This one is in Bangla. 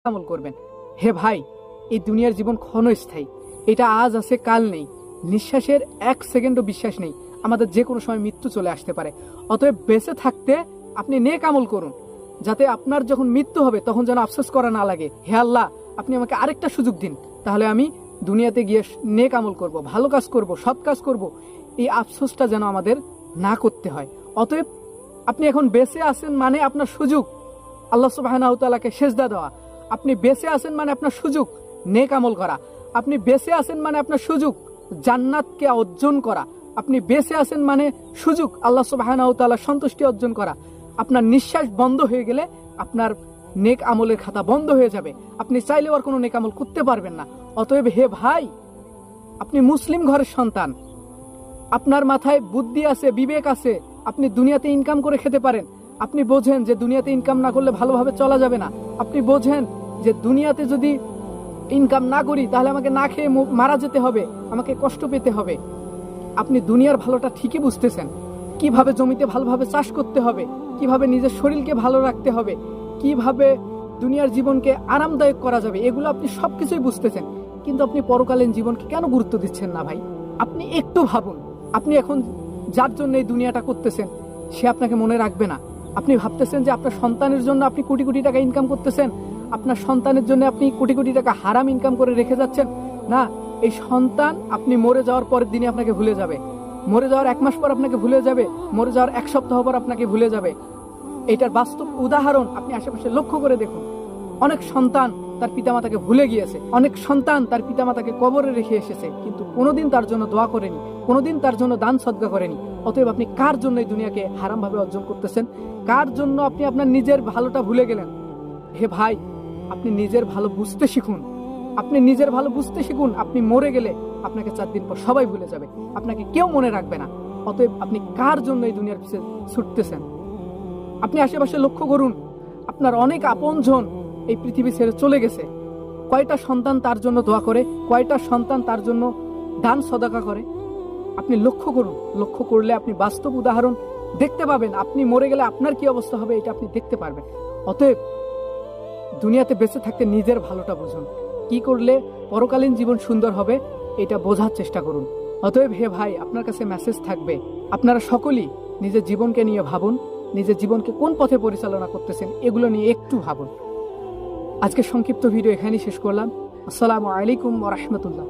আমল করবেন। হে ভাই, এই দুনিয়ার জীবন ক্ষণস্থায়ী, এটা আজ আছে কাল নেই, নিঃশ্বাসের 1 সেকেন্ডও বিশ্বাস নেই, আমাদের যে কোনো সময় মৃত্যু চলে আসতে পারে। অতএব বেঁচে থাকতে আপনি নেক আমল করুন, যাতে আপনার যখন মৃত্যু হবে তখন যেন আফসোস করা না লাগে। হে আল্লাহ, আপনি আমাকে আরেকটা সুযোগ দিন, তাহলে আমি দুনিয়াতে গিয়ে নেক আমল করব, ভালো কাজ করব, সৎ কাজ করব, এই আফসোসটা যেন আমাদের না করতে হয়। অতএব আপনি এখন বেঁচে আছেন মানে আপনার সুযোগ আল্লাহ সুবহানাহু ওয়া তাআলাকে সেজদা দেওয়া, আপনি বেঁচে আছেন মানে আপনার সুযোগ নেক আমল করা, আপনি বেঁচে আছেন মানে আপনার সুযোগ জান্নাতকে অর্জন করা, আপনি বেঁচে আছেন মানে সুযোগ আল্লাহ সুবহানাহু ওয়া তাআলার সন্তুষ্টি অর্জন করা। আপনার নিঃশ্বাস বন্ধ হয়ে গেলে আপনার নেক আমলের খাতা বন্ধ হয়ে যাবে, আপনি চাইলেও আর কোনো নেক আমল করতে পারবেন না। অতএব হে ভাই, আপনি মুসলিম ঘরের সন্তান, আপনার মাথায় বুদ্ধি আছে, বিবেক আছে, আপনি দুনিয়াতে ইনকাম করে খেতে পারেন, আপনি বোঝেন যে দুনিয়াতে ইনকাম না করলে ভালোভাবে চলা যাবে না, আপনি বোঝেন যে দুনিয়াতে যদি ইনকাম না করি তাহলে আমাকে না খেয়ে মারা যেতে হবে, আমাকে কষ্ট পেতে হবে। আপনি দুনিয়ার ভালোটা ঠিকই বুঝতেছেন, কিভাবে জমিতে ভালোভাবে চাষ করতে হবে, কিভাবে নিজের শরীরকে ভালো রাখতে হবে, কিভাবে দুনিয়ার জীবনকে আরামদায়ক করা যাবে, এগুলো আপনি সবকিছুই বুঝতেছেন, কিন্তু আপনি পরকালীন জীবনকে কেন গুরুত্ব দিচ্ছেন না ভাই? আপনি একটু ভাবুন, আপনি এখন যার জন্য এই দুনিয়াটা করতেছেন সে আপনাকে মনে রাখবে না। আপনি ভাবতেছেন যে আপনার সন্তানের জন্য আপনি কোটি কোটি টাকা ইনকাম করতেছেন, আপনার সন্তানের জন্য আপনি কোটি কোটি টাকা হারাম ইনকাম করে রেখে যাচ্ছেন। না, এই সন্তান আপনি মরে যাওয়ার পরের দিনে আপনাকে ভুলে যাবে, মরে যাওয়ার 1 মাস পর আপনাকে ভুলে যাবে, মরে যাওয়ার 1 সপ্তাহ পর আপনাকে ভুলে যাবে। এটার বাস্তব উদাহরণ আপনি আশেপাশে লক্ষ্য করে দেখুন। অনেক সন্তান তার পিতামাতাকে ভুলে গিয়েছে, অনেক সন্তান তার পিতামাতাকে কবরে রেখে এসেছে, কিন্তু কোনোদিন তার জন্য দোয়া করেনি, কোনোদিন তার জন্য দান সদকা করেনি। অতএব আপনি কার জন্য এই দুনিয়াকে হারাম ভাবে অর্জন করতেছেন? কার জন্য আপনি আপনার নিজের ভালোটা ভুলে গেলেন? হে ভাই, আপনি নিজের ভালো বুঝতে শিখুন, আপনি নিজের ভালো বুঝতে শিখুন। আপনি মরে গেলে আপনাকে 4 দিন পর সবাই ভুলে যাবে, আপনাকে কেউ মনে রাখবে না। অতএব আপনি কার জন্য এই দুনিয়ার পিছনে ছুটতেছেন? আপনি আশেপাশে লক্ষ্য করুন, আপনার অনেক আপনজন এই পৃথিবী ছেড়ে চলে গেছে। কয়টা সন্তান তার জন্য দোয়া করে, কয়টা সন্তান তার জন্য দান সদকা করে? আপনি লক্ষ্য করুন, লক্ষ্য করলে আপনি বাস্তব উদাহরণ দেখতে পাবেন। আপনি মরে গেলে আপনার কি অবস্থা হবে এটা আপনি দেখতে পারবেন। অতএব দুনিয়াতে বেঁচে থাকতে নিজের ভালোটা বুঝুন, কি করলে পরকালীন জীবন সুন্দর হবে এটা বোঝার চেষ্টা করুন। অতএব হে ভাই, আপনার কাছে মেসেজ থাকবে, আপনারা সকলেই নিজের জীবনকে নিয়ে ভাবুন, নিজের জীবনকে কোন পথে পরিচালনা করতেছেন এগুলো নিয়ে একটু ভাবুন। আজকের সংক্ষিপ্ত ভিডিও এখানেই শেষ করলাম। আসসালামু আলাইকুম ওয়া রাহমাতুল্লাহ।